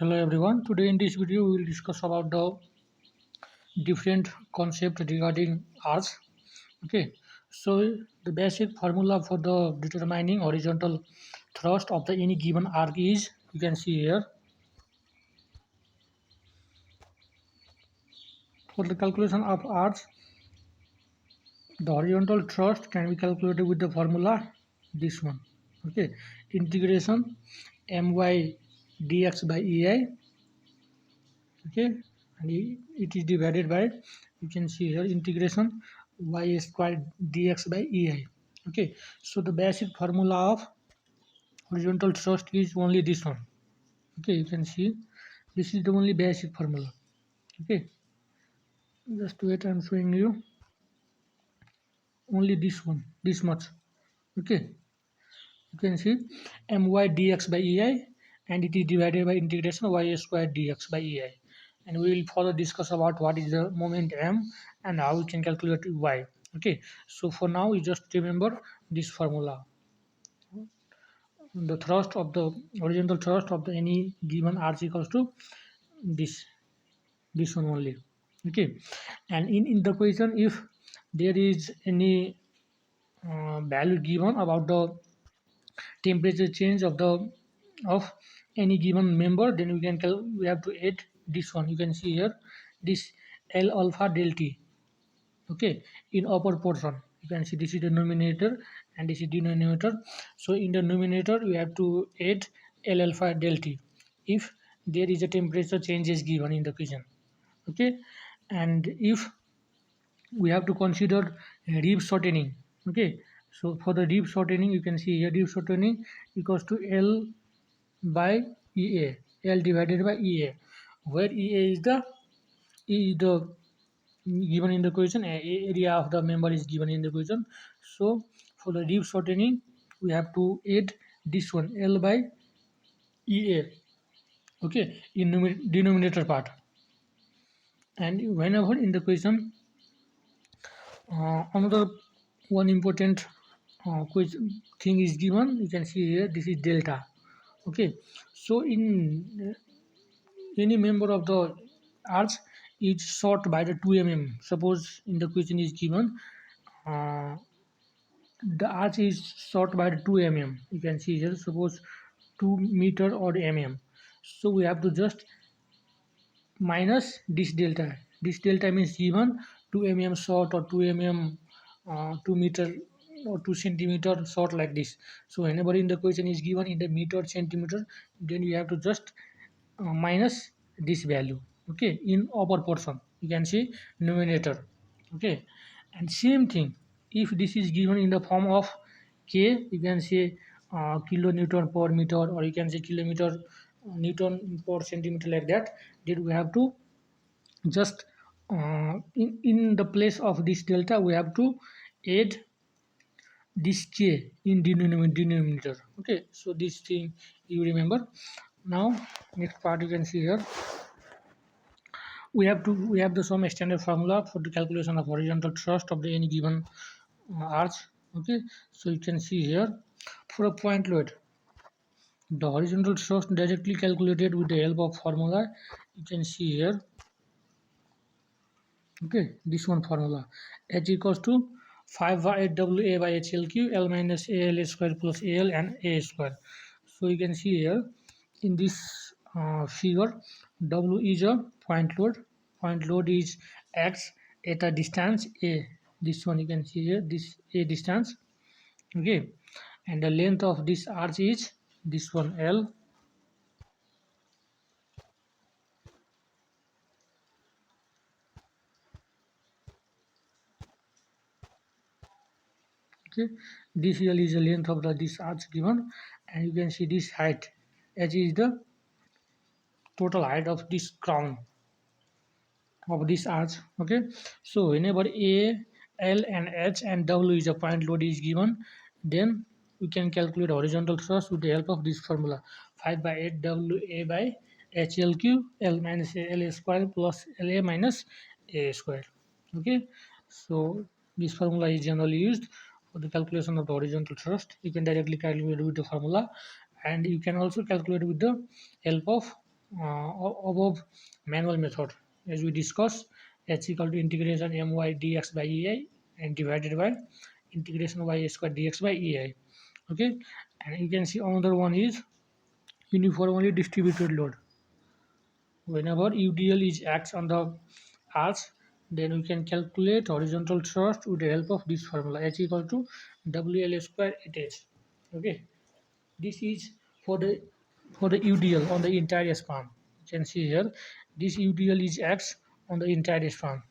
Hello everyone. Today in this video we will discuss about the different concept regarding arcs. Okay. So the basic formula for the determining horizontal thrust of the any given arc is, you can see here. For the calculation of arcs, the horizontal thrust can be calculated with the formula this one. Okay. Integration my dx by ei. Okay, and it is divided by, you can see here, integration y squared dx by ei. Okay, so the basic formula of horizontal thrust is only this one. Okay, you can see this is the only basic formula. Okay, just wait, I'm showing you only this one, this much. Okay, you can see my dx by ei, and it is divided by integration y squared dx by ei. And we will further discuss about what is the moment m and how we can calculate y. Okay, so for now you just remember this formula. The thrust of the horizontal thrust of the any given arc equals to this this one only. Okay, and in the question, if there is any value given about the temperature change of the of any given member, then we have to add this one. You can see here this L alpha del T. Okay, in upper portion you can see this is the numerator and this is denominator. So in the numerator we have to add L alpha del T if there is a temperature changes given in the question. Okay, and if we have to consider reef shortening. Okay, so for the reef shortening, you can see here reef shortening equals to L by EA, L divided by EA, where EA is the given in the question, area of the member is given in the question. So for the reef shortening we have to add this one L by EA. Okay, in denominator part. And whenever in the question another one important thing is given, you can see here this is delta. Okay, so in any member of the arch is short by the 2 mm. Suppose in the question is given uh, the arch is short by 2 mm. You can see here, suppose 2 meter or mm. So we have to just minus this delta means given 2 mm short or 2 mm 2 meter or 2 centimeter short, like this. So whenever in the question is given in the meter centimeter, then you have to just minus this value. Okay, in upper portion you can see numerator. Okay, and same thing if this is given in the form of k, you can say kilonewton per meter, or you can say kilometer newton per centimeter, like that. Then we have to just in the place of this delta we have to add this k in denominator. Okay, so this thing you remember. Now next part, you can see here we have the some standard formula for the calculation of horizontal thrust of the any given arch. Okay, so you can see here for a point load, the horizontal thrust directly calculated with the help of formula. You can see here. Okay, this one formula, h equals to 5 by 8 wa by hlq l minus al square plus al and a square. So you can see here in this figure, w is a point load. Point load is x at a distance a. This one you can see here, this a distance. Okay, and the length of this arch is this one l. Okay, this L is the length of this arch given, and you can see this height, h is the total height of this crown of this arch. Okay, so whenever a, l and h and w is a point load is given, then we can calculate horizontal thrust with the help of this formula, 5 by 8 wa by hlq l minus l square plus la minus a square. Okay, so this formula is generally used for the calculation of the horizontal thrust. You can directly calculate with the formula, and you can also calculate with the help of above manual method. As we discussed, h equal to integration my dx by ei and divided by integration y square dx by ei. Okay, and you can see another one is uniformly distributed load. Whenever UDL is acts on the arch, then we can calculate horizontal thrust with the help of this formula h equal to WL square at h. Okay, this is for the UDL on the entire span. You can see here this UDL is acts on the entire span.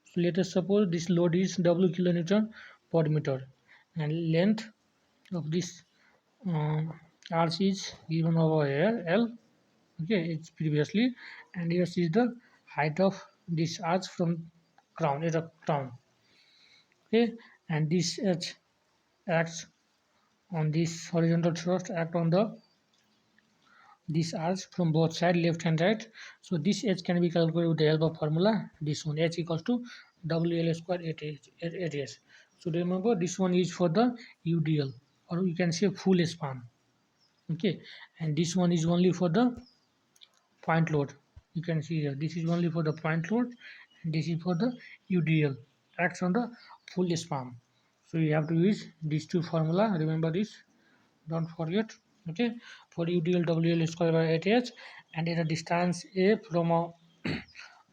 So let us suppose this load is W kilonewton per meter and length of this arch is given over here L. Okay, it's previously, and here is the height of this arch from crown. It's a crown. Okay, and this H acts on this horizontal thrust act on the this arch from both side left and right. So this H can be calculated with the help of formula. This one H equals to WL square at S. So remember this one is for the UDL, or you can say full span. Okay, and this one is only for the point load. You can see here this is only for the point load and this is for the UDL acts on the full span. So you have to use these two formula. Remember this, don't forget. Okay, for UDL WL square by 8h, and at a distance a from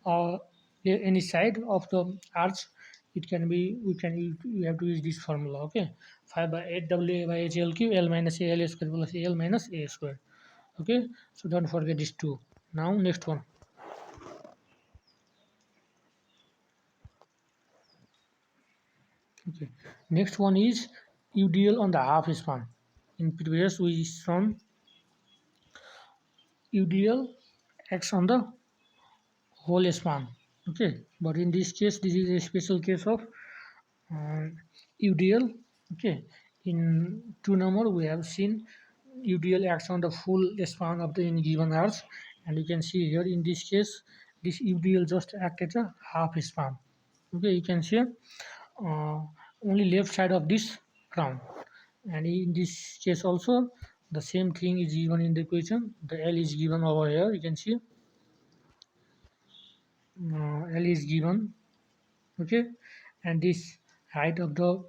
uh, any side of the arch, it can be we have to use this formula. Okay, 5 by 8 WA by HL cube L minus AL square plus AL minus A square. Okay, so don't forget these two. Now next one. Okay, next one is UDL on the half span. In previous we shown UDL acts on the whole span. Okay, but in this case this is a special case of UDL. Okay, in 2 number we have seen UDL acts on the full span of the given arch, and you can see here in this case this UDL just act as a half span. Okay, you can see uh, only left side of this crown, and in this case also the same thing is given in the equation. The L is given over here. You can see L is given. Okay, and this height of the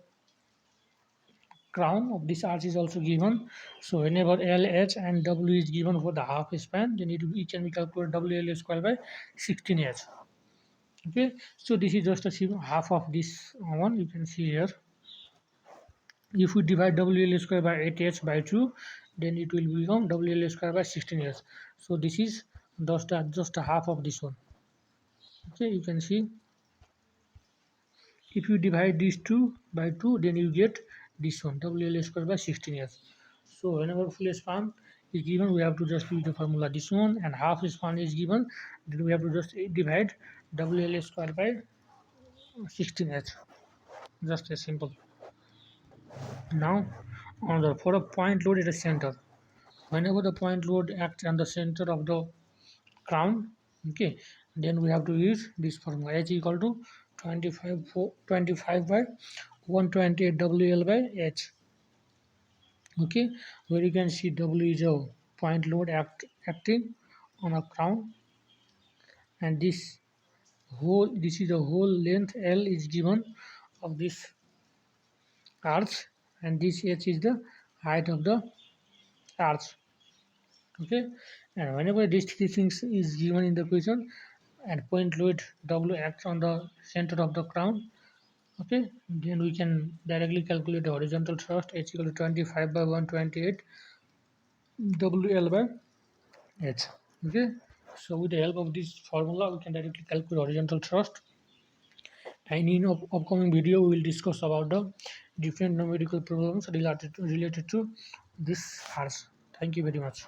crown of this arch is also given. So whenever L, H and W is given for the half span, then it can be calculated WL square by 16H. Okay, so this is just a half of this one. You can see here. If we divide WL square by 8H by 2, then it will become WL square by 16H. So this is just a half of this one. Okay, you can see if you divide these two by 2, then you get this one WL square by 16H. So whenever full span is given, we have to just use the formula this one, and half span is given, then we have to just divide WL square by 16H. Just as simple. Now, for a point load at the center, whenever the point load acts on the center of the crown, okay, then we have to use this formula H equal to 25 by 128 WL by H. Okay, where you can see W is a point load acting on a crown, and this is the whole length L is given of this arch, and this H is the height of the arch. Okay, and whenever these three things is given in the question, and point load W acts on the center of the crown, okay, then we can directly calculate the horizontal thrust H equal to 25 by 128 WL by H. Okay, so with the help of this formula we can directly calculate horizontal thrust, and in upcoming video we will discuss about the different numerical problems related to this arch. Thank you very much.